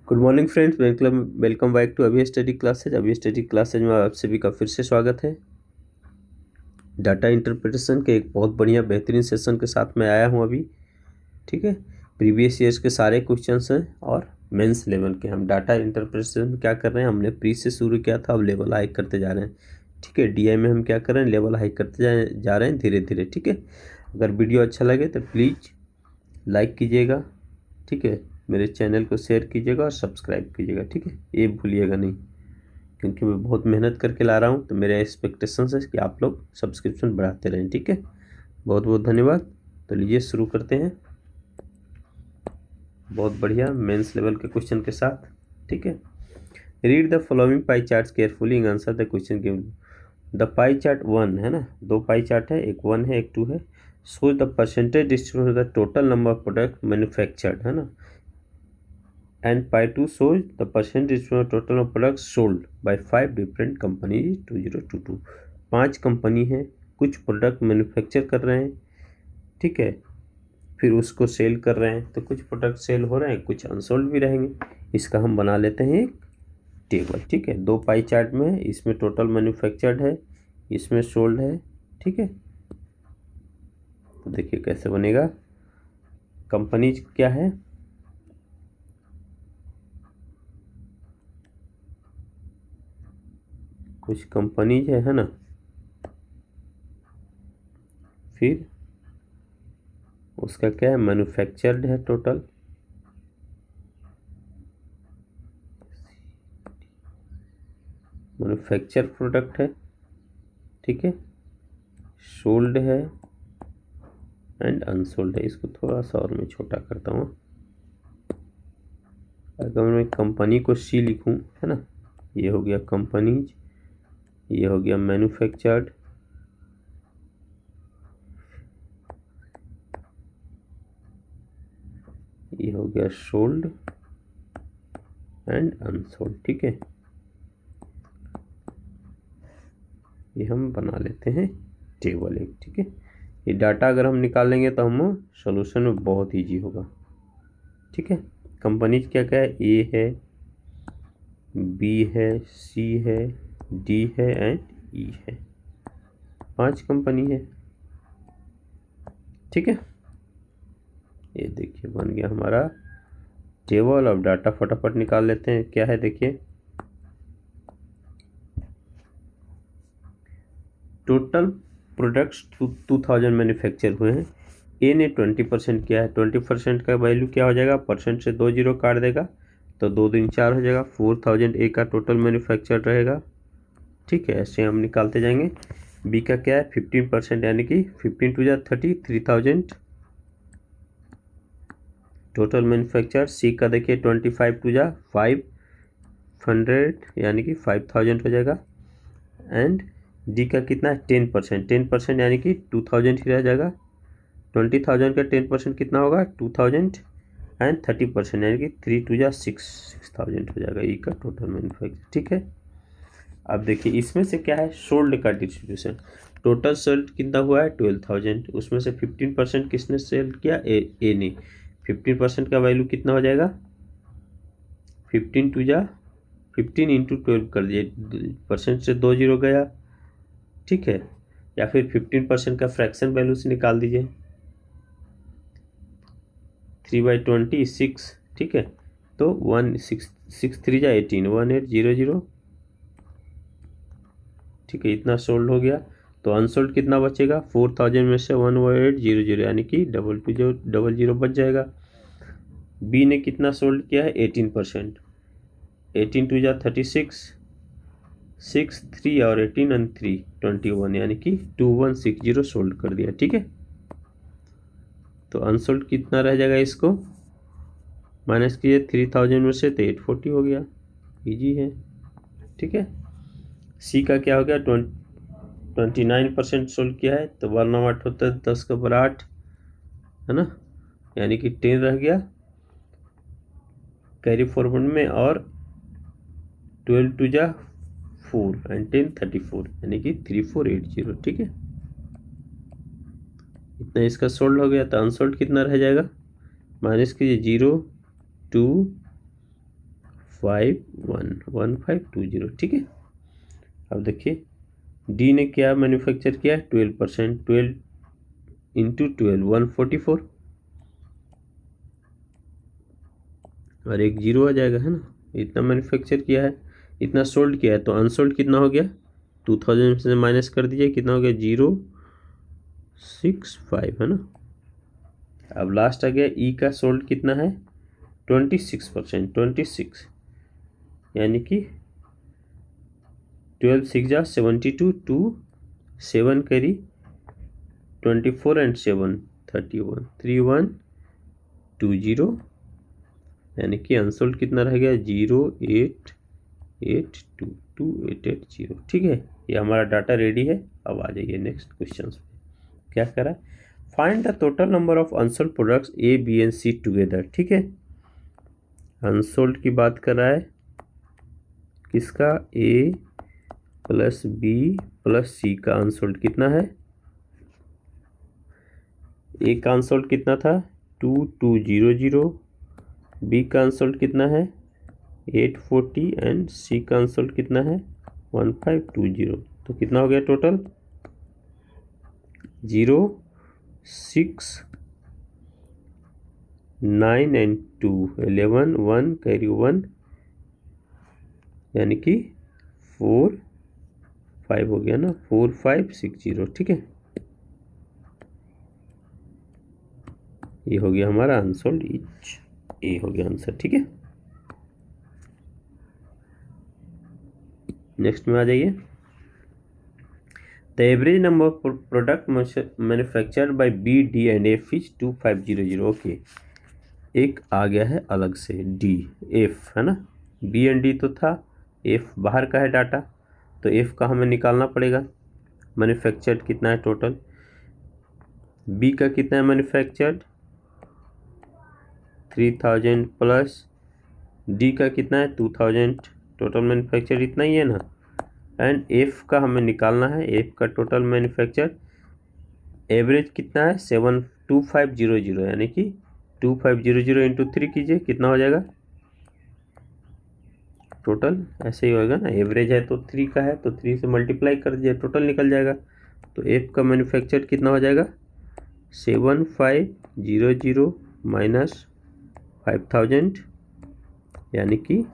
Good morning friends, welcome back to Abhi study classes. Abhi study classes में आप सभी का फिर से स्वागत है। डाटा इंटरप्रिटेशन के एक बहुत बढ़िया बेहतरीन सेशन के साथ में आया हूँ अभी। ठीक है, प्रीवियस ईयर्स के सारे क्वेश्चंस हैं और मेंस लेवल के। हम डाटा इंटरप्रिटेशन में क्या कर रहे हैं, हमने प्री से शुरू किया था, अब लेवल हाई करते जा रहे हैं। ठीक है, डीआई में हम क्या कर रहे हैं, लेवल हाई करते जा रहे हैं धीरे धीरे। ठीक है, अगर वीडियो अच्छा लगे तो प्लीज़ लाइक कीजिएगा। ठीक है, मेरे चैनल को शेयर कीजिएगा और सब्सक्राइब कीजिएगा। ठीक है, ये भूलिएगा नहीं, क्योंकि मैं बहुत मेहनत करके ला रहा हूँ, तो मेरा एक्सपेक्टेशन है कि आप लोग सब्सक्रिप्शन बढ़ाते रहें। ठीक है, बहुत बहुत धन्यवाद। तो लीजिए शुरू करते हैं बहुत बढ़िया मेंस लेवल के क्वेश्चन के साथ। ठीक है, read the following pie charts carefully and answer the question given. The pie chart 1 है ना, दो पाई चार्ट है, एक 1 है एक 2 है। Show the percentage distribution of the total number of product manufactured है ना, and pi 2 shows the percentage of total of products sold by 5 different companies 2022। 5 company हैं, कुछ प्रोडक्ट मैन्युफैक्चर कर रहे हैं। ठीक है, फिर उसको सेल कर रहे हैं, तो कुछ प्रोडक्ट सेल हो रहे हैं, कुछ अनसोल्ड भी रहेंगे। इसका हम बना लेते हैं एक टेबल। ठीक है, दो पाई चार्ट में है, इसमें टोटल मैन्युफैक्चर्ड है, इसमें सोल्ड है। ठीक है, तो देखिए कैसे बनेगा। कंपनी क्या है, कुछ कंपनीज है ना, फिर उसका क्या है, मैन्युफैक्चर्ड है टोटल, मैन्युफैक्चर प्रोडक्ट है। ठीक है, सोल्ड है एंड अनसोल्ड है। इसको थोड़ा सा और मैं छोटा करता हूँ। अगर मैं कंपनी को सी लिखूँ है ना, ये हो गया कंपनीज, ये हो गया मैन्युफैक्चर्ड, ये हो गया सोल्ड एंड अनसोल्ड। ठीक है, ये हम बना लेते हैं टेबल एक। ठीक है, ये डाटा अगर हम निकालेंगे तो हम सॉल्यूशन में बहुत इजी होगा। ठीक है, कंपनीज क्या क्या है, ए है, बी है, सी है, डी है एंड ई है। 5 कंपनी है। ठीक है, ये देखिए बन गया हमारा टेबल। अब डाटा फटाफट निकाल लेते हैं। क्या है देखिए, टोटल प्रोडक्ट्स 2000 मैन्युफैक्चर हुए हैं। ए ने 20% किया है, 20% का वैल्यू क्या हो जाएगा, परसेंट से 2 जीरो काट देगा तो 2 दूनी 4 हो जाएगा। 4000 ए का टोटल मैन्युफैक्चर रहेगा। ठीक है, ऐसे हम निकालते जाएंगे। बी का क्या है, 15%, यानी कि 15 टू जा 30, 3000 टोटल मैन्युफैक्चर। सी का देखिए 25 टू जा 500, यानी कि 5000 हो जाएगा। एंड डी का कितना है, 10%, 10% यानी कि 2000 ही रह जाएगा। 20,000 का 10% कितना होगा, 2000 एंड 30% यानी कि 3 टू जा 6000 हो जाएगा ई का टोटल मैन्युफैक्चर। ठीक है, अब देखिए इसमें से क्या है, सोल्ड का डिस्ट्रीब्यूशन। टोटल सोल्ड कितना हुआ है, 12,000। उसमें से 15% किसने सेल किया, ए ने। 15% का वैल्यू कितना हो जाएगा, 15 टू जा 15 इंटू 12 कर दिए, परसेंट से 2 जीरो गया। ठीक है, या फिर 15% का फ्रैक्शन वैल्यू से निकाल दीजिए, 3/26। ठीक है, तो 1 6 3 जा 18, 1800। ठीक है, इतना सोल्ड हो गया। तो अनसोल्ड कितना बचेगा, 4000 में से 1800, यानी कि 220 बच जाएगा। बी ने कितना सोल्ड किया है, 18%, 18 टू जा 36, 6 3 और 18 एंड 3 21, यानी कि 2160 सोल्ड कर दिया। ठीक है, तो अनसोल्ड कितना रह जाएगा, इसको माइनस कीजिए 3000 में से, तो 840 हो गया। इजी है। ठीक है, सी का क्या हो गया, 29% सोल्व किया है, तो 1/8 होता है 10 का बड़ा 8 है ना, यानी कि 10 रह गया कैरी फॉरवर्ड में, और 12 टू जा 4 एंड 10 34, यानी कि 3480। ठीक है, इतना इसका सोल्ड हो गया। तो अनसोल्ड कितना रह जाएगा, माइनस कीजिए 0 2 1520, ठीक है। अब देखिए डी ने क्या मैन्युफैक्चर किया, 12%, 12 इंटू 12 144, और एक जीरो आ जाएगा, है ना। इतना मैन्युफैक्चर किया है, इतना सोल्ड किया है, तो अनसोल्ड कितना हो गया, 2000 से माइनस कर दीजिए, कितना हो गया, 065, है ना। अब लास्ट आ गया ई का सोल्ड कितना है, 26%, 26, यानी कि 12 6 जा 72, 2 7 करी 24 एंड 7 31, 3120, यानी कि अनसोल्ड कितना रह गया, 08822880, ठीक है। ये हमारा डाटा रेडी है। अब आ जाइए नेक्स्ट क्वेश्चन पे। क्या करा, find the total number of unsold products A B and C together, ठीक है। अनसोल्ड की बात कर रहा है, किसका, A plus B plus C का अनसोल्ड कितना है, ए का अनसोल्ड कितना था 2200, बी का अनसोल्ड कितना है 840 एंड सी का अनसोल्ड कितना है 1520, तो कितना हो गया टोटल 0 6 9 एंड 2 11 1 कैरी 1, यानी कि 4 5 हो गया ना, 4560, ठीक है। ये हो गया हमारा अनसोल्ड ईच, ये हो गया आंसर, ठीक है। नेक्स्ट में आ जाइए, the average number of product manufactured by B D and F is 2500, okay. एक आ गया है अलग से डी एफ, है ना, बी एंड डी तो था, एफ बाहर का है डाटा, तो एफ का हमें निकालना पड़ेगा। मैन्युफैक्चर्ड कितना है टोटल, बी का कितना है मैन्युफैक्चर्ड 3000 प्लस डी का कितना है 2000, टोटल मैन्युफैक्चर इतना ही है ना। एंड एफ का हमें निकालना है, एफ का टोटल मैन्युफैक्चर एवरेज कितना है 72500, यानी कि 2500 इंटू 3 कीजिए, कितना हो जाएगा टोटल, ऐसे ही होगा ना, एवरेज है तो 3 का है तो 3 से मल्टीप्लाई कर दीजिए, टोटल निकल जाएगा। तो एफ का मैन्युफैक्चर कितना हो जाएगा 7500 माइनस 5000, यानी कि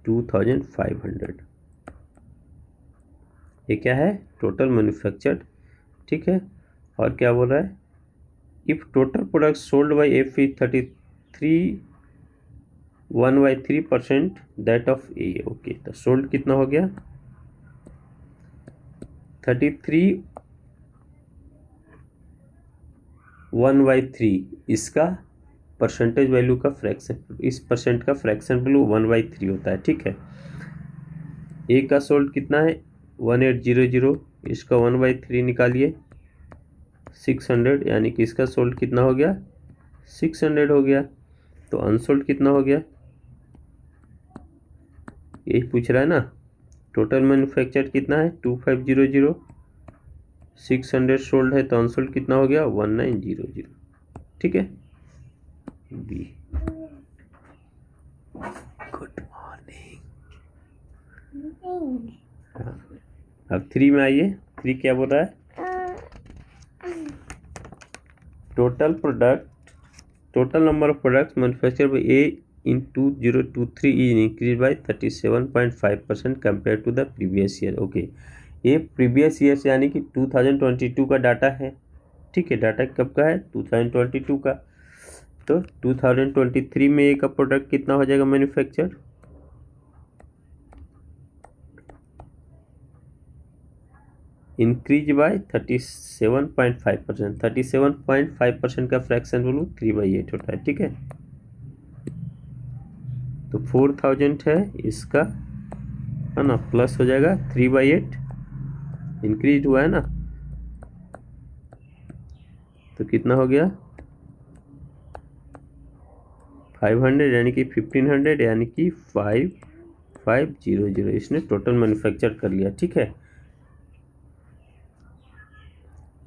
2500, ये क्या है टोटल मैन्युफैक्चर्ड, ठीक है। और क्या बोल रहा है, if total product sold bye F is 33 that of A, okay. तो सोल्ड कितना हो गया 33 1/3, इसका परसेंटेज वैल्यू का फ्रैक्शन, इस परसेंट का फ्रैक्शन वैल्यू 1/3 होता है, ठीक है। ए का सोल्ड कितना है 1800, इसका 1/3 निकालिए 600, यानी कि इसका सोल्ड कितना हो गया 600 हो गया। तो अनसोल्ड कितना हो गया, यही पूछ रहा है ना। टोटल मैन्युफैक्चर कितना है 2500, 600 सोल्ड है, तो अनसोल्ड कितना हो गया 1900, ठीक है। B, good morning. अब 3 में आइए, 3 क्या बोल रहा है, total number of products manufactured by A in 2023 is increased by 37.5% compared to the previous year, okay। ये प्रीवियस ईयर यानी कि 2022 का डाटा है, ठीक है। डाटा कब का है 2022 का, तो 2023 में एक प्रोडक्ट कितना हो जाएगा मैन्युफैक्चर, इंक्रीज बाय 37.5%, 37.5% का फ्रैक्शन वैल्यू 3/8 होता है, ठीक है। तो 4000 है इसका, है ना, प्लस हो जाएगा 3/8, इंक्रीज हुआ है ना, तो कितना हो गया 500, यानी कि 1500, यानी कि 5500, इसने टोटल मैन्युफैक्चर कर लिया, ठीक है।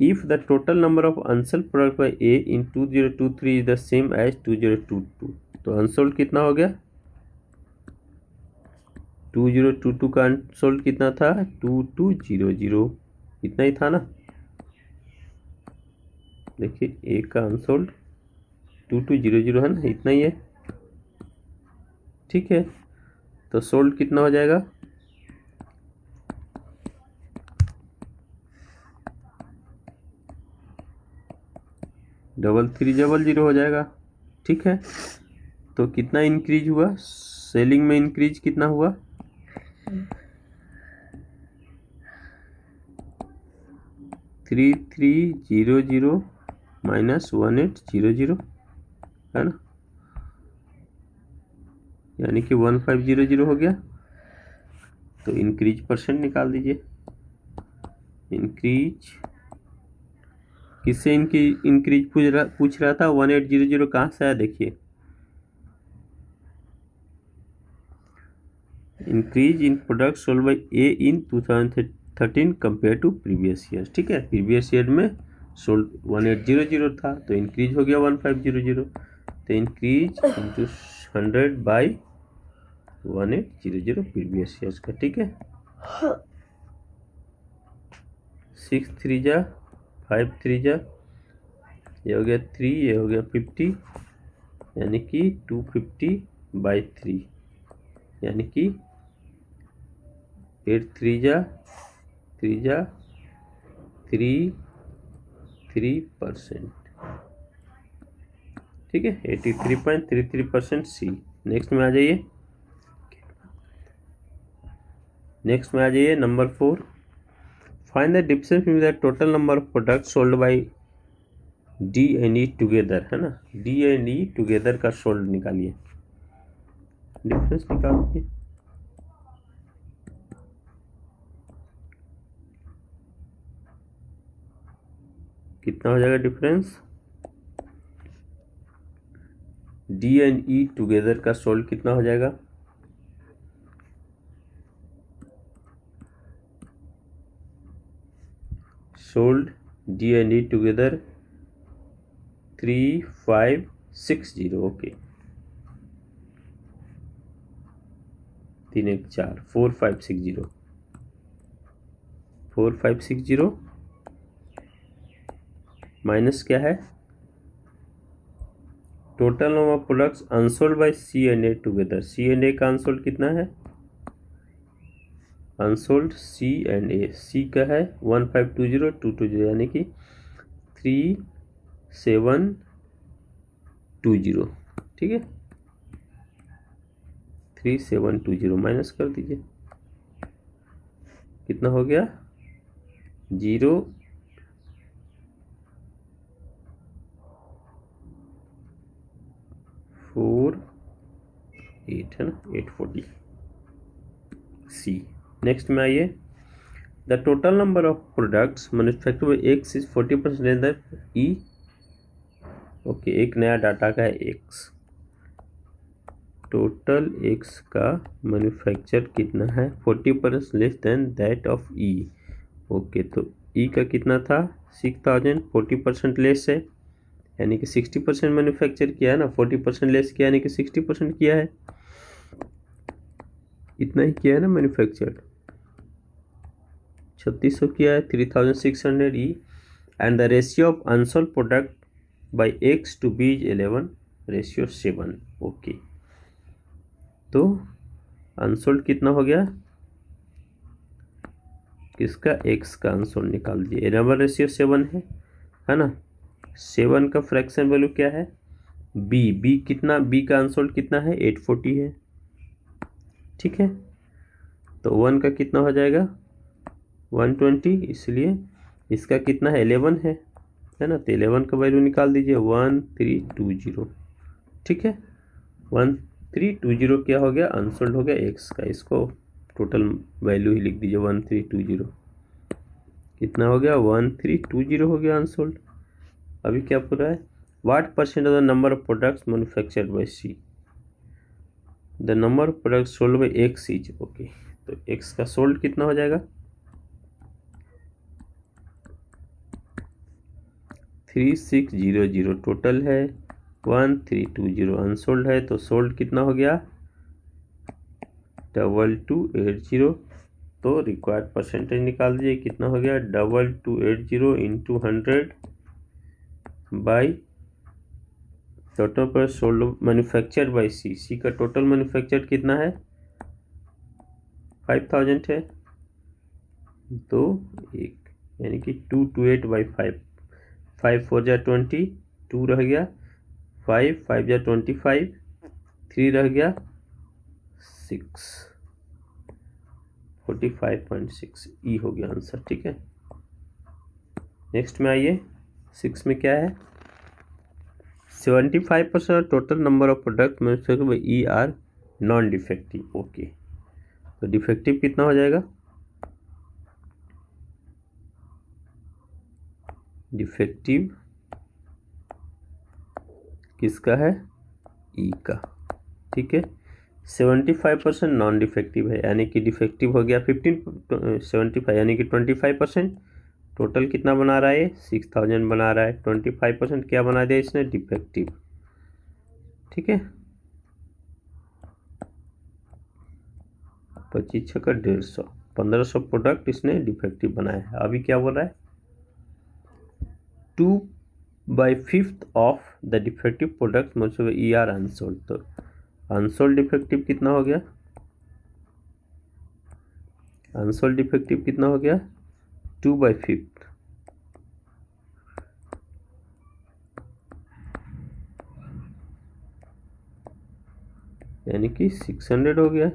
If the total number of unsold product by A in 2023 is the same as 2022, तो unsold कितना हो गया 2022 का अनसोल्ड कितना था 2200, इतना ही था ना। देखिए ए का अनसोल्ड 2200 है ना, इतना ही है। ठीक है, तो सोल्ड कितना हो जाएगा 3300 हो जाएगा। ठीक है, तो कितना इंक्रीज हुआ सेलिंग में, इंक्रीज कितना हुआ 3300 माइनस 1800 है ना, यानी कि 1500 हो गया। तो इंक्रीज परसेंट निकाल दीजिए। इंक्रीज किससे इनकी इंक्रीज पूछ रहा था 1800 कहाँ से आया देखिए, increase in product sold by A in 2013 compare to previous year. ठीक है, प्रीवियस ईयर में सोल्ड 1800 था, तो इंक्रीज हो गया 1500। तो increase into 100 by 1800 previous year का। ठीक है, 6 3 जा 5 3 जा, ये हो गया 3, ये हो गया 50, यानी कि 250 बाई 3, यानी कि 8 3 जा 3%। ठीक है, 83.33% सी। नेक्स्ट में आ जाइए, number 4, find the difference between the total number of product sold by D and E together, है ना। डी एंड ई टुगेदर का सोल्ड निकालिए, डिफरेंस निकाल दीजिए। कितना हो जाएगा difference, D and E together का सोल्ड कितना हो जाएगा, sold D and E together 3560। Okay, 3 1 4 4560, 4560 minus क्या है, total number of products unsold by C and A together. C and ए का अनसोल्ड कितना है, अनसोल्ड सी एंड ए, सी का है 1520220, यानी कि 3720। ठीक है, 3720 माइनस कर दीजिए, कितना हो गया 0 4 8 है ना, 840 सी। नेक्स्ट में आइए, the total number of products manufactured bye X is 40% in the E. Okay, एक नया डाटा का है एक्स, टोटल एक्स का मैन्युफैक्चर कितना है 40% less than that of E. Okay, तो ई का कितना था 6000, 40% लेस है, यानी कि 60% मैन्युफैक्चर किया है ना, 40% लेस किया यानी कि 60% किया है, इतना ही किया है ना मैन्युफैक्चर, 3600 किया है, 3600 E. And the ratio of unsold product by x to B is 11 ratio 7। Okay, तो अनसोल्ड कितना हो गया, किसका एक्स का अनसोल्ड निकाल दिए, 11 रेशियो 7 है ना। 7 का फ्रैक्शन वैल्यू क्या है, बी कितना, बी का अनसोल्ड कितना है 840 है। ठीक है, तो 1 का कितना हो जाएगा 120, इसलिए इसका कितना है 11 है ना, तो 11 का वैल्यू निकाल दीजिए 1320। ठीक है, 1320 क्या हो गया, अनसोल्ड हो गया एक्स का, इसको टोटल वैल्यू ही लिख दीजिए 1320, कितना हो गया 1320 हो गया अनसोल्ड। अभी क्या पूरा है, what percent of the number of products manufactured by C, the number of products sold by X is. Okay, तो एक्स का सोल्ड कितना हो जाएगा 3600, टोटल है 1320, अनसोल्ड है तो सोल्ड कितना हो गया 2280, तो रिक्वायर्ड परसेंटेज निकाल दीजिए, कितना हो गया 2280 इंटू 100 बाई टोटल पर सोल्ड मैन्युफैक्चर बाई सी का टोटल मैन्युफैक्चर कितना है 5000 है, तो एक यानी कि 228/5, 5 4 जा 20, 2 रह गया, 5 5 जा 25, 3 रह गया 6, 45.6 ई हो गया आंसर। ठीक है, नेक्स्ट में आइए, 6 में क्या है 75% टोटल नंबर ऑफ प्रोडक्ट में E R non defective. Okay, तो डिफेक्टिव कितना हो जाएगा, डिफेक्टिव किसका है ई का। ठीक है, 75% नॉन डिफेक्टिव है, यानी कि डिफेक्टिव हो गया 75 यानी कि 25%। टोटल कितना बना रहा है 6000 बना रहा है, 25% क्या बना दिया इसने डिफेक्टिव। ठीक है, 25 6 का 150, 1500 प्रोडक्ट इसने डिफेक्टिव बनाया है। अभी क्या बोल रहा है 2/5 ऑफ द डिफेक्टिव प्रोडक्ट मतलब ई आर अनसोल्ड, तो अनसोल्ड डिफेक्टिव कितना हो गया, अनसोल्ड डिफेक्टिव कितना हो गया 2/5, यानी कि 600 हो गया।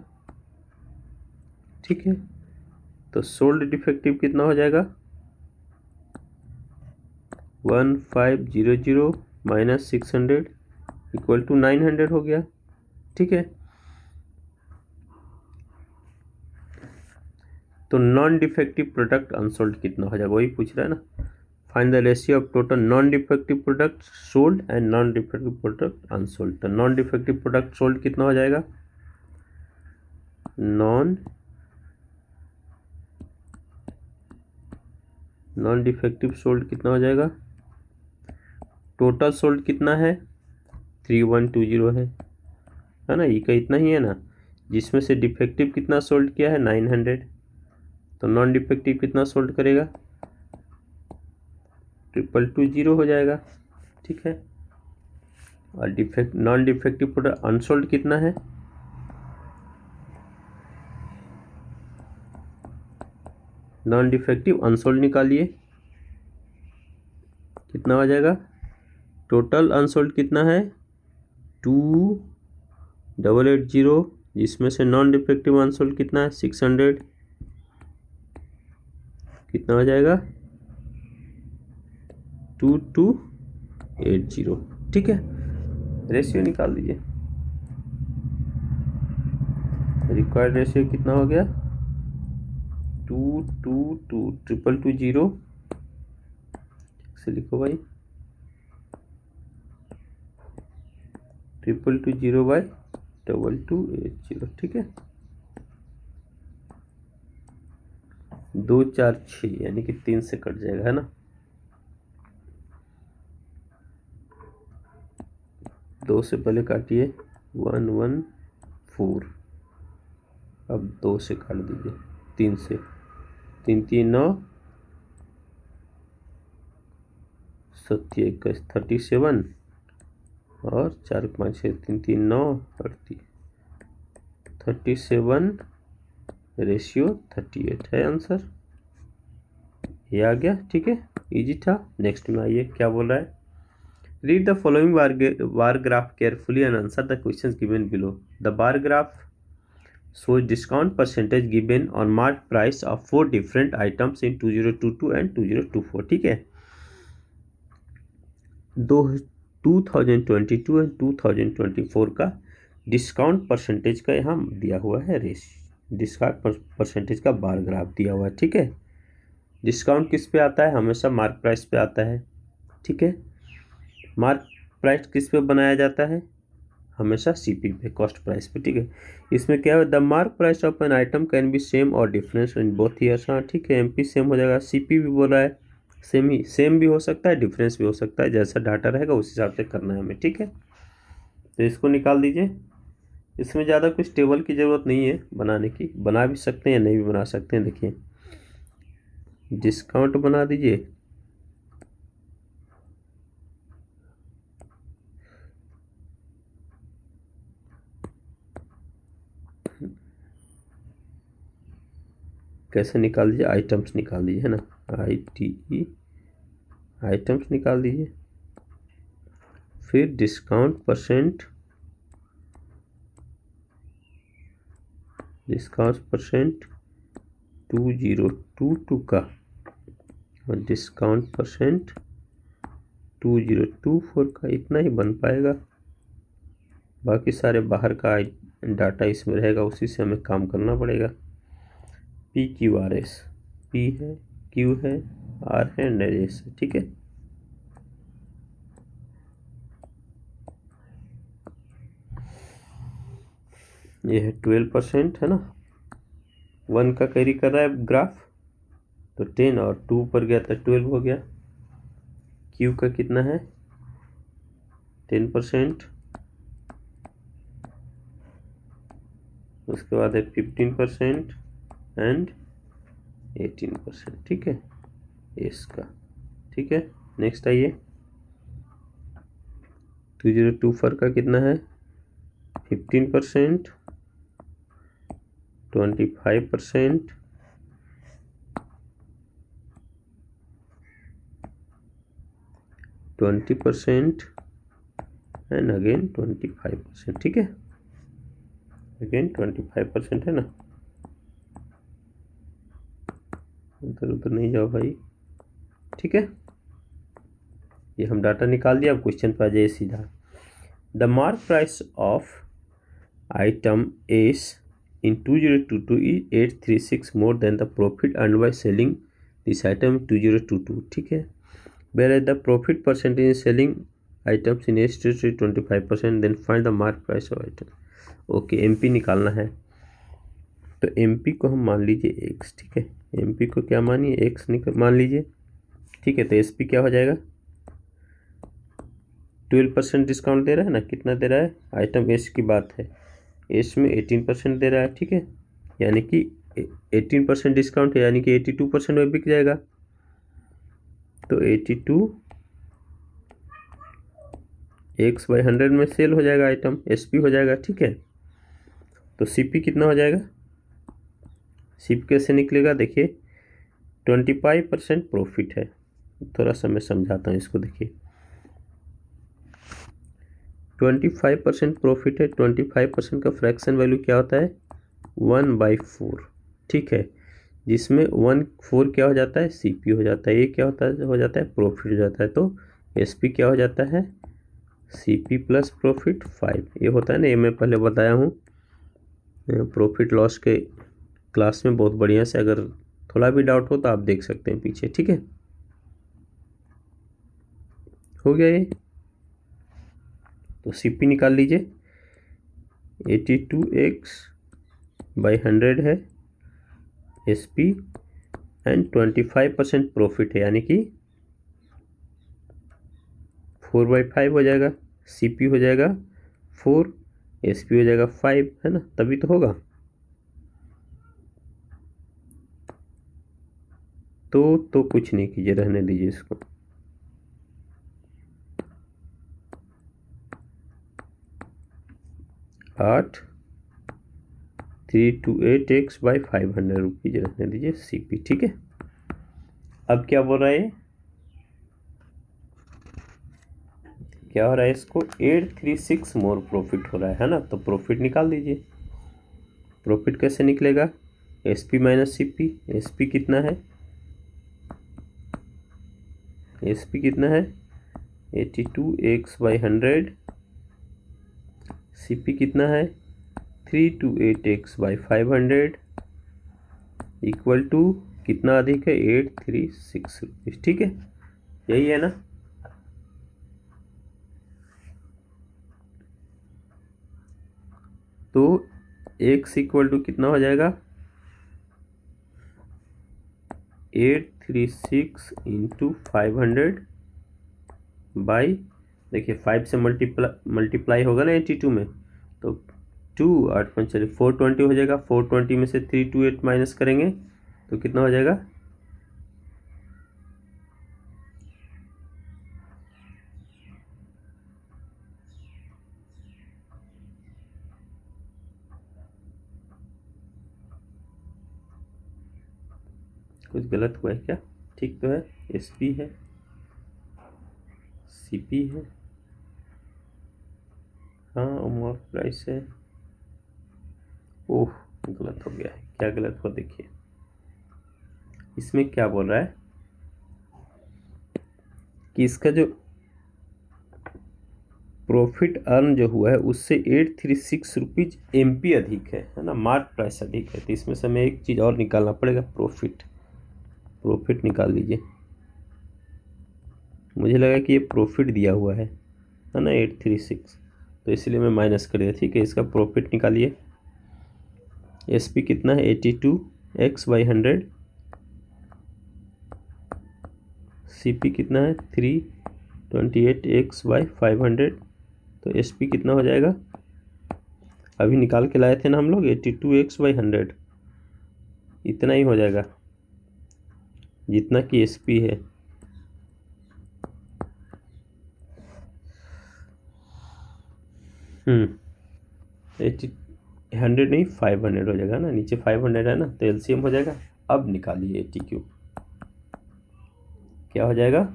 ठीक है, तो सोल्ड डिफेक्टिव कितना हो जाएगा 1500 माइनस 600 इक्वल टू 900 हो गया। ठीक है, तो नॉन डिफेक्टिव प्रोडक्ट अनसोल्ड कितना हो जाएगा, वही पूछ रहा है ना। Find the ratio of total non defective product sold and non defective product unsold. तो नॉन डिफेक्टिव प्रोडक्ट सोल्ड कितना हो जाएगा, नॉन डिफेक्टिव सोल्ड कितना हो जाएगा, टोटल सोल्ड कितना है 3120 है ना, ये का इतना ही है ना, जिसमें से डिफेक्टिव कितना सोल्ड किया है 900, तो नॉन डिफेक्टिव कितना सोल्ड करेगा 2220 हो जाएगा। ठीक है, और नॉन डिफेक्टिव प्रोडक्ट अनसोल्ड कितना है, नॉन डिफेक्टिव अनसोल्ड निकालिए, कितना हो जाएगा टोटल अनसोल्ड कितना है 2880, जिसमें से नॉन डिफेक्टिव अनसोल्ड कितना है 600, कितना हो जाएगा 2280। ठीक है, रेशियो निकाल दीजिए, रिक्वायर्ड रेशियो कितना हो गया 2220 से लिखो भाई 2220/2280। ठीक है, 2 4 6 यानी कि 3 से कट जाएगा है ना, 2 से पहले काटिए 114, अब 2 से काट दीजिए 3 से, 3 3 9 7 21 37 और 4 5 6 3 3 9 37 रेशियो 38 है आंसर, ये आ गया। ठीक है, इजी था। नेक्स्ट में आइए, क्या बोल रहा है, read the following bar graph carefully and answer the questions given below. The bar graph shows discount percentage given on marked price of 4 different items in 2022 and 2024। ठीक है, 2022 एंड 2024 का डिस्काउंट परसेंटेज का यहाँ दिया हुआ है डिस्काउंट परसेंटेज का bar graph दिया हुआ है। ठीक है, डिस्काउंट किस पे आता है, हमेशा मार्क प्राइस पे आता है। ठीक है, मार्क प्राइस किस पे बनाया जाता है, हमेशा सीपी पे, कॉस्ट प्राइस पे। ठीक है, इसमें क्या है the mark price of an item can be same और डिफरेंस इन बोथ ईयर्स। हाँ ठीक है, एमपी सेम हो जाएगा, सीपी भी बोल रहा है सेम भी हो सकता है, डिफरेंस भी हो सकता है, जैसा डाटा रहेगा उस हिसाब से करना है हमें। ठीक है, तो इसको निकाल दीजिए, इसमें ज़्यादा कुछ टेबल की ज़रूरत नहीं है बनाने की, बना भी सकते हैं नहीं भी बना सकते हैं। देखिए डिस्काउंट बना दीजिए, कैसे निकाल दीजिए, आइटम्स निकाल दीजिए, है ना, ITE आइटम्स निकाल दीजिए। फिर डिस्काउंट परसेंट, डिस्काउंट परसेंट 2022 का और डिस्काउंट परसेंट 2024 का, इतना ही बन पाएगा। बाकी सारे बाहर का डाटा इसमें रहेगा, उसी से हमें काम करना पड़ेगा। PQRS, P है, Q है, R है एंड S है, ठीक है। ये है 12% है ना, 1 का कैरी कर रहा है ग्राफ, तो 10 और 2 पर गया तो 12 हो गया। Q का कितना है 10%, उसके बाद है 15% एंड 18%, ठीक है S का, ठीक है। नेक्स्ट आइए, 2024 का कितना है 15%, 25%, 20% एंड अगेन 25%, ठीक है। अगेन 25% है ना, उधर उधर नहीं जाओ भाई, ठीक है। ये हम डाटा निकाल दिया। अब क्वेश्चन पे आ जाइए सीधा। The mark price of item S in 2022 is 836 more than the profit earned by selling this item in 2022, ठीक है। Whereas the profit percentage in selling items in S is 25%, then find the mark price of item। Okay, MP निकालना है, तो MP को हम मान लीजिए X, ठीक है। MP को क्या मानिए X मान लीजिए, ठीक है। तो SP क्या हो जाएगा, 12% डिस्काउंट दे रहा है ना, कितना दे रहा है, आइटम S की बात है, S में 18% दे रहा है, ठीक है। यानी कि 18% डिस्काउंट है, यानी कि 82% में बिक जाएगा। तो 82 X/100 में सेल हो जाएगा आइटम, SP हो जाएगा, ठीक है। तो CP कितना हो जाएगा, CP कैसे निकलेगा, देखिए 25% प्रॉफिट है। थोड़ा सा मैं समझाता हूँ इसको, देखिए 25% प्रॉफिट है। 25% का फ्रैक्शन वैल्यू क्या होता है 1/4, ठीक है। जिसमें 1/4 क्या हो जाता है CP हो जाता है, ये क्या होता है हो जाता है प्रॉफिट हो जाता है। तो SP क्या हो जाता है CP प्लस प्रॉफिट 5, ये होता है ना, ये मैं पहले बताया हूँ प्रॉफिट लॉस के क्लास में बहुत बढ़िया से। अगर थोड़ा भी डाउट हो तो आप देख सकते हैं पीछे, ठीक है। हो गया ये, तो CP निकाल लीजिए, 82X/100 है SP एंड 25% प्रॉफिट है, यानी कि 4/5 हो जाएगा। CP हो जाएगा 4, SP हो जाएगा 5, है ना, तभी तो होगा। तो कुछ नहीं कीजिए, रहने दीजिए इसको। आठ 328X/500 रुपीज रहने दीजिए CP, ठीक है। अब क्या बोल रहा है, क्या हो रहा है, इसको 836 मोर प्रॉफिट हो रहा है ना, तो प्रॉफिट निकाल दीजिए। प्रॉफिट कैसे निकलेगा, SP माइनस CP। SP कितना है, SP कितना है 82X/100, CP कितना है 328X/500 इक्वल टू कितना अधिक है 836 रुपीज, ठीक है। यही है ना, तो X इक्वल टू कितना हो जाएगा 836 इंटू 500 बाई, देखिए 5 से मल्टीप्लाई होगा ना 82 में, तो 2 8 5 चलिए 420 हो जाएगा। 420 में से 328 माइनस करेंगे तो कितना हो जाएगा? कुछ गलत हुआ है क्या? ठीक तो है। SP है, CP है, हाँ, और मार्क प्राइस है। ओह, गलत हो गया है। क्या गलत हुआ देखिए, इसमें क्या बोल रहा है कि इसका जो प्रॉफिट अर्न जो हुआ है उससे 836 रुपीज MP अधिक है ना, मार्क प्राइस अधिक है। तो इसमें से हमें एक चीज़ और निकालना पड़ेगा, प्रॉफिट निकाल लीजिए। मुझे लगा कि ये प्रॉफिट दिया हुआ है ना 836, तो इसलिए मैं माइनस कर दिया। ठीक है, इसका प्रॉफिट निकालिए। SP कितना है? 82x/100। CP कितना है? 328x/500। तो SP कितना हो जाएगा? अभी निकाल के लाए थे ना हम लोग, 82x/100, इतना ही हो जाएगा जितना कि SP है। एटी 100 नहीं, 500 हो जाएगा ना, नीचे 500 है ना, तो LCM हो जाएगा। अब निकालिए 80 क्या हो जाएगा?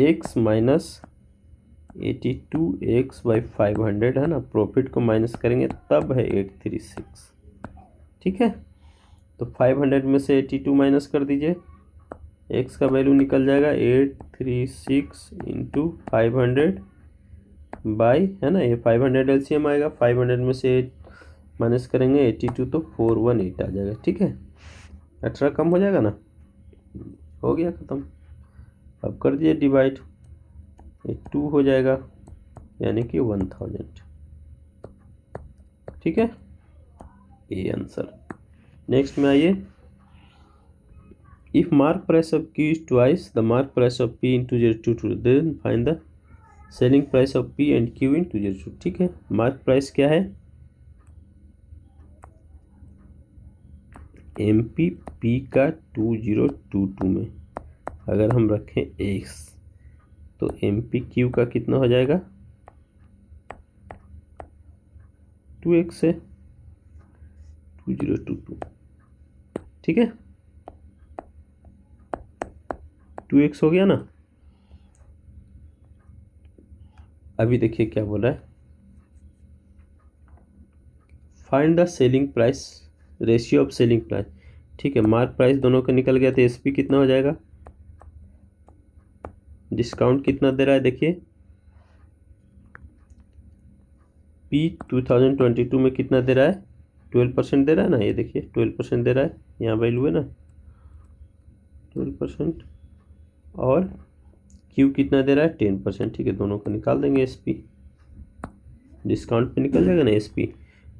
x माइनस 82x/500 है ना, प्रॉफिट को माइनस करेंगे तब है 836। ठीक है, तो 500 में से 82 माइनस कर दीजिए, x का वैल्यू निकल जाएगा 836 इंटू 500 बाई, है ना, ये 500 LCM आएगा। 500 में से 8 माइनस करेंगे 82 तो 418 आ जाएगा। ठीक है, 18 कम हो जाएगा ना, हो गया ख़त्म। अब कर दिए डिवाइड, 2 हो जाएगा यानी कि 1000। ठीक है, ये आंसर। नेक्स्ट में आइए, if mark price of Q is twice the mark price of P into 022 then find the selling price of P and Q इन 202। ठीक है, मार्क प्राइस क्या है? MP P का 2022 में अगर हम रखें X तो MP Q का कितना हो जाएगा? 2X है, 2022। ठीक है, 2X हो गया ना। अभी देखिए क्या बोल रहा है, find the selling price ratio of selling price. ठीक है, मार्क प्राइस दोनों का निकल गया, तो SP कितना हो जाएगा? डिस्काउंट कितना दे रहा है देखिए, P 2022 में कितना दे रहा है? 12% दे रहा है ना, ये देखिए 12% दे रहा है, यहाँ वैल्यू है ना 12%, और Q कितना दे रहा है? 10%। ठीक है, दोनों को निकाल देंगे SP, डिस्काउंट पे निकल जाएगा ना SP,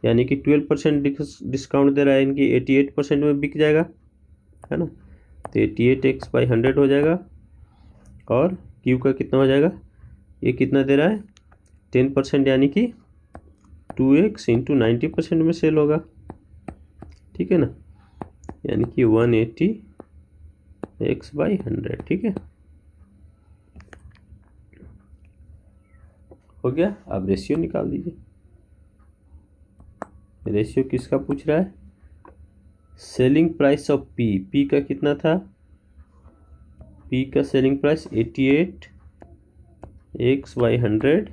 यानी कि 12% डिस्काउंट दे रहा है, इनकी 88% में बिक जाएगा, है ना, तो 88x/100 हो जाएगा। और Q का कितना हो जाएगा? ये कितना दे रहा है? 10%, यानी कि 2x इंटू 90% में सेल होगा। ठीक है ना, यानी कि 180x/100। ठीक है, हो गया। अब रेशियो निकाल दीजिए। रेशियो किसका पूछ रहा है? सेलिंग प्राइस ऑफ P का कितना था? P का selling price 88x/100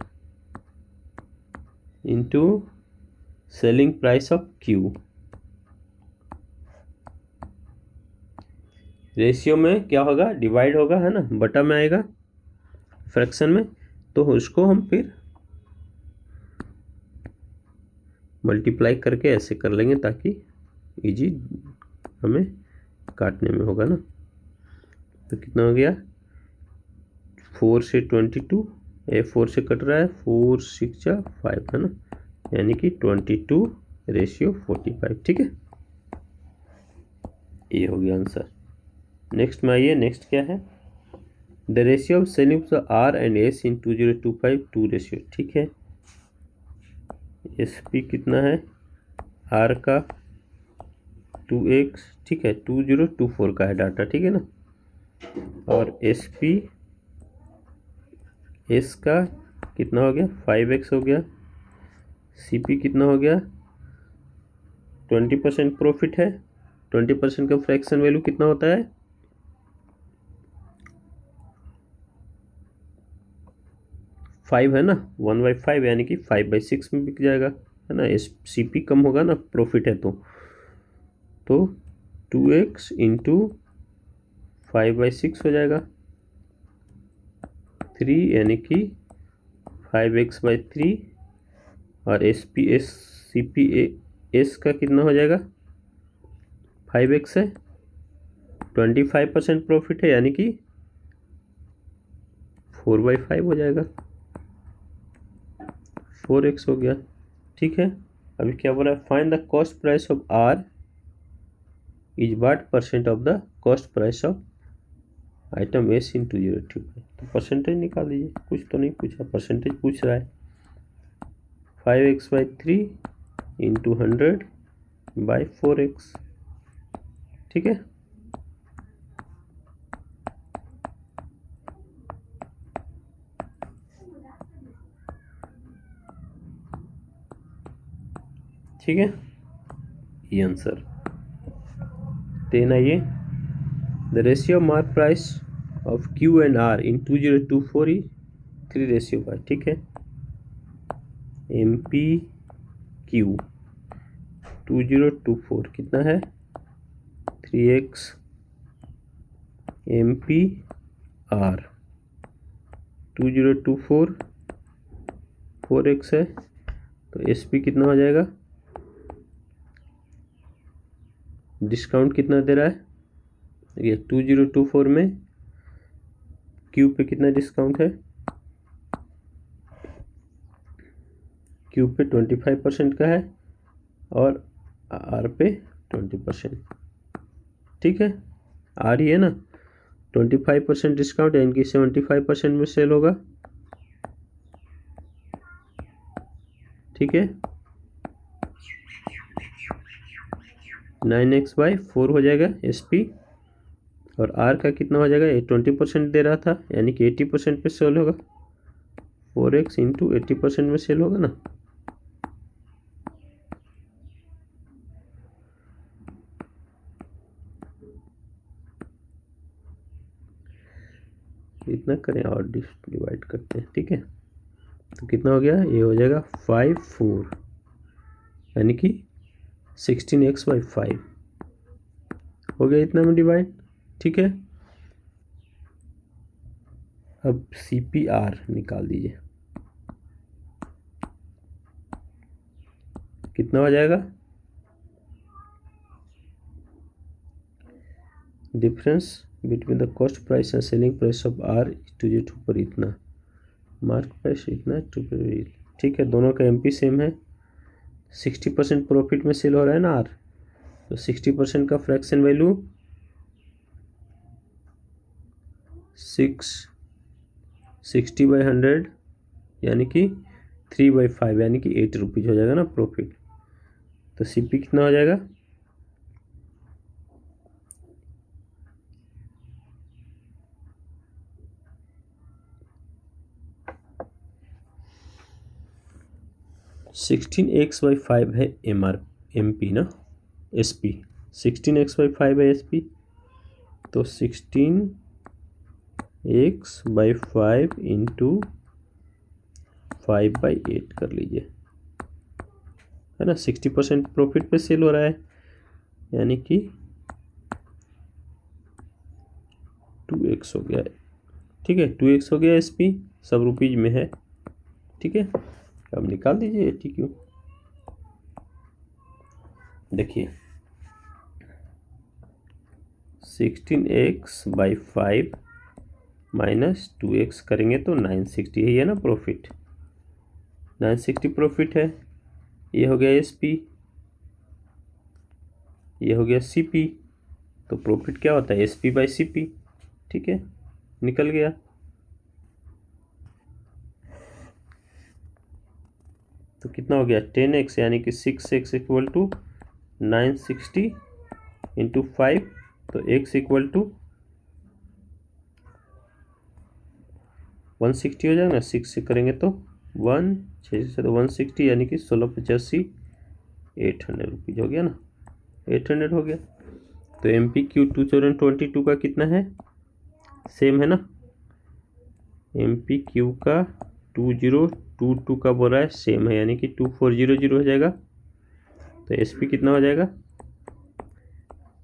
into selling price of Q। Ratio में क्या होगा? डिवाइड होगा, है ना, बटा में आएगा फ्रैक्शन में, तो उसको हम फिर मल्टीप्लाई करके ऐसे कर लेंगे ताकि इजी हमें काटने में होगा ना। तो कितना हो गया? 4 से 22, 4 से कट रहा है, 4 6 5, है ना, यानी कि 22:45। ठीक है, ये हो गया आंसर। नेक्स्ट में आइए, नेक्स्ट क्या है? The ratio of selling R and S in 2025 2 ratio. ठीक है, एस पी कितना है, आर का 2x, ठीक है, 2024 का है डाटा, ठीक है ना। और एस पी एस का कितना हो गया, 5x हो गया। सी पी कितना हो गया, 20% प्रॉफिट है। 20% का फ्रैक्शन वैल्यू कितना होता है, 5 है ना, 1/5 यानी कि 5/6 में बिक जाएगा, है ना। एस सी पी कम होगा ना, प्रॉफिट है तो 2x इंटू 5/6 हो जाएगा, 3 यानी कि 5x/3। और S P S C P S का कितना हो जाएगा, 5x है, 25% प्रॉफिट है यानी कि 4/5 हो जाएगा, 4x हो गया, ठीक है। अभी क्या बोला है, find the cost price of R is what percent of the cost price of item S in 2025। तो परसेंटेज निकाल दीजिए, कुछ तो नहीं पूछा, परसेंटेज पूछ रहा है। 5x/3 इंटू 100/4x, ठीक है। ठीक है, ये आंसर। देन आइए, the ratio mark price of Q and R in 2024 is 3:5, ठीक है। एम पी क्यू 2024 कितना है, 3x। M P R 2024 4x है, तो एस पी कितना हो जाएगा, डिस्काउंट कितना दे रहा है, ये 2024 में क्यू पे कितना डिस्काउंट है, क्यू पे 25% का है और आर पे 20%, ठीक है। आर ही है ना, 25% डिस्काउंट यानी कि 75% में सेल होगा, ठीक है। 9x/4 हो जाएगा एस पी। और आर का कितना हो जाएगा, ये 20% दे रहा था यानी कि 80% पे सेल होगा, 4x इंटू 80% में सेल होगा ना। इतना करें और डिवाइड करते हैं, ठीक है। तो कितना हो गया, ये हो जाएगा 5/4 यानी कि 16x/5 हो गया, इतना में डिवाइड, ठीक है। अब सी पी आर निकाल दीजिए, कितना हो जाएगा, difference between the cost price and selling price of R 202 पर इतना, मार्क प्राइस इतना 2 पर, ठीक है। दोनों का एमपी सेम है, 60% प्रॉफिट में सेल हो रहा है ना आर, तो 60% का फ्रैक्शन वैल्यू 60/100 यानी कि 3/5 यानी कि 8 रुपीज़ हो जाएगा ना प्रॉफिट। तो सीपी कितना हो जाएगा, सिक्सटीन एक्स बाई 5 है एम पी ना, एस पी 16x/5 है एस पी, तो 16x/5 इंटू 5/8 कर लीजिए, है ना। 60% प्रॉफिट पे सेल हो रहा है यानी कि 2x हो गया है, ठीक है। 2x हो गया एस पी, सब रुपीज में है, ठीक है। अब निकाल दीजिए एटी क्यू, देखिए 16x/5 माइनस 2x करेंगे तो 960 है ना प्रॉफिट, 960 प्रॉफिट है। ये हो गया एस पी, ये हो गया सी पी, तो प्रॉफिट क्या होता है, S P by C P, ठीक है, निकल गया। तो कितना हो गया 10x यानी कि 6x इक्वल टू 960 इंटू 5, तो x इक्वल टू 160 हो जाएगा ना। 6 से करेंगे तो 6 से तो 160 यानी कि 1685 800 रुपीज़ हो गया ना, 800 हो गया। तो MPQ 2022 का कितना है, सेम है ना। MPQ का 2022 का बोल रहा है सेम है, यानी कि 2400 हो जाएगा। तो SP कितना हो जाएगा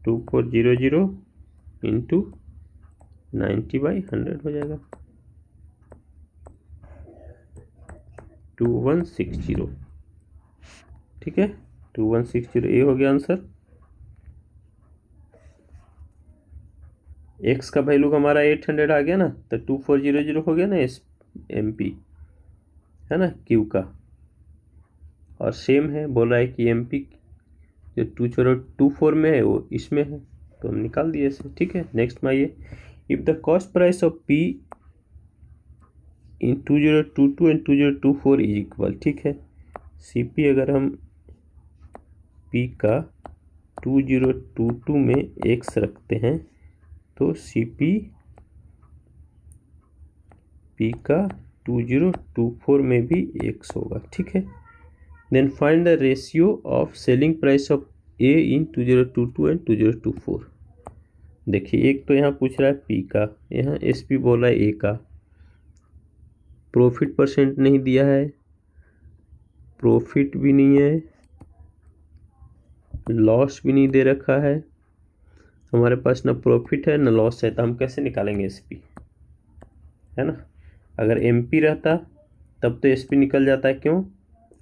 2400 इंटू 90/100 हो जाएगा 2160। ठीक है, 2160 ये हो गया आंसर। x का वैल्यू हमारा 800 आ गया ना, तो 2400 हो गया ना MP है ना Q का, और सेम है बोल रहा है कि MP जो 2024 में है वो इसमें है, तो हम निकाल दिए इसे। ठीक है, नेक्स्ट में आइए, if the cost price of P in 2022 and 2024 is equal. ठीक है, CP अगर हम P का 2022 में x रखते हैं तो CP P का 2024 में भी x होगा। ठीक है, then find the ratio of selling price of A in 2022 and 2024। देखिए, एक तो यहाँ पूछ रहा है P का, यहाँ SP बोला है A का, प्रॉफिट परसेंट नहीं दिया है, प्रॉफिट भी नहीं है, लॉस भी नहीं दे रखा है। हमारे पास ना प्रॉफिट है ना लॉस है, तो हम कैसे निकालेंगे SP, है ना। अगर MP रहता तब तो SP निकल जाता है, क्यों,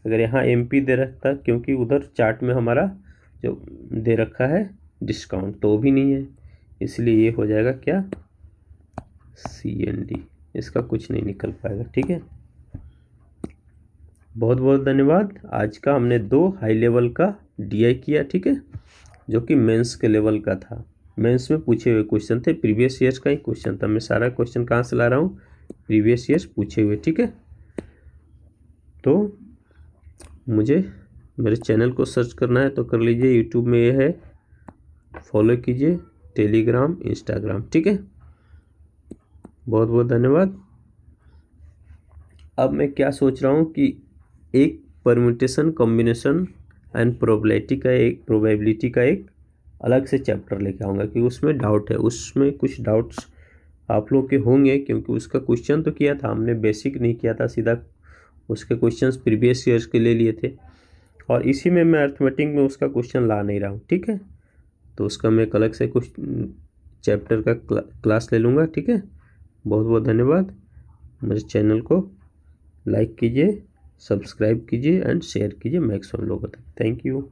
अगर यहाँ MP दे रखता, क्योंकि उधर चार्ट में हमारा जो दे रखा है डिस्काउंट तो भी नहीं है, इसलिए ये हो जाएगा क्या CND, इसका कुछ नहीं निकल पाएगा। ठीक है, बहुत बहुत धन्यवाद। आज का हमने 2 हाई लेवल का DI किया, ठीक है, जो कि मेंस के लेवल का था। मेंस में पूछे हुए क्वेश्चन थे, प्रीवियस ईयर्स का ही क्वेश्चन था। मैं सारा क्वेश्चन कहाँ से ला रहा हूँ, प्रीवियस ईयर्स पूछे हुए। ठीक है, तो मुझे मेरे चैनल को सर्च करना है तो कर लीजिए, यूट्यूब में ये है, फॉलो कीजिए, टेलीग्राम, इंस्टाग्राम। ठीक है, बहुत बहुत धन्यवाद। अब मैं क्या सोच रहा हूँ कि एक परम्यूटेशन कॉम्बिनेशन एंड प्रोबेबिलिटी का एक अलग से चैप्टर लेके आऊँगा, कि उसमें डाउट है, उसमें कुछ डाउट्स आप लोग के होंगे, क्योंकि उसका क्वेश्चन तो किया था हमने, बेसिक नहीं किया था, सीधा उसके क्वेश्चंस प्रीवियस ईयर्स के ले लिए थे, और इसी में मैं अर्थमेटिक में उसका क्वेश्चन ला नहीं रहा हूँ। ठीक है, तो उसका मैं एक अलग से कुछ चैप्टर का क्लास ले लूँगा। ठीक है, बहुत बहुत धन्यवाद। मेरे चैनल को लाइक कीजिए, सब्सक्राइब कीजिए एंड शेयर कीजिए मैक्सिमम लोगों तक। Thank you.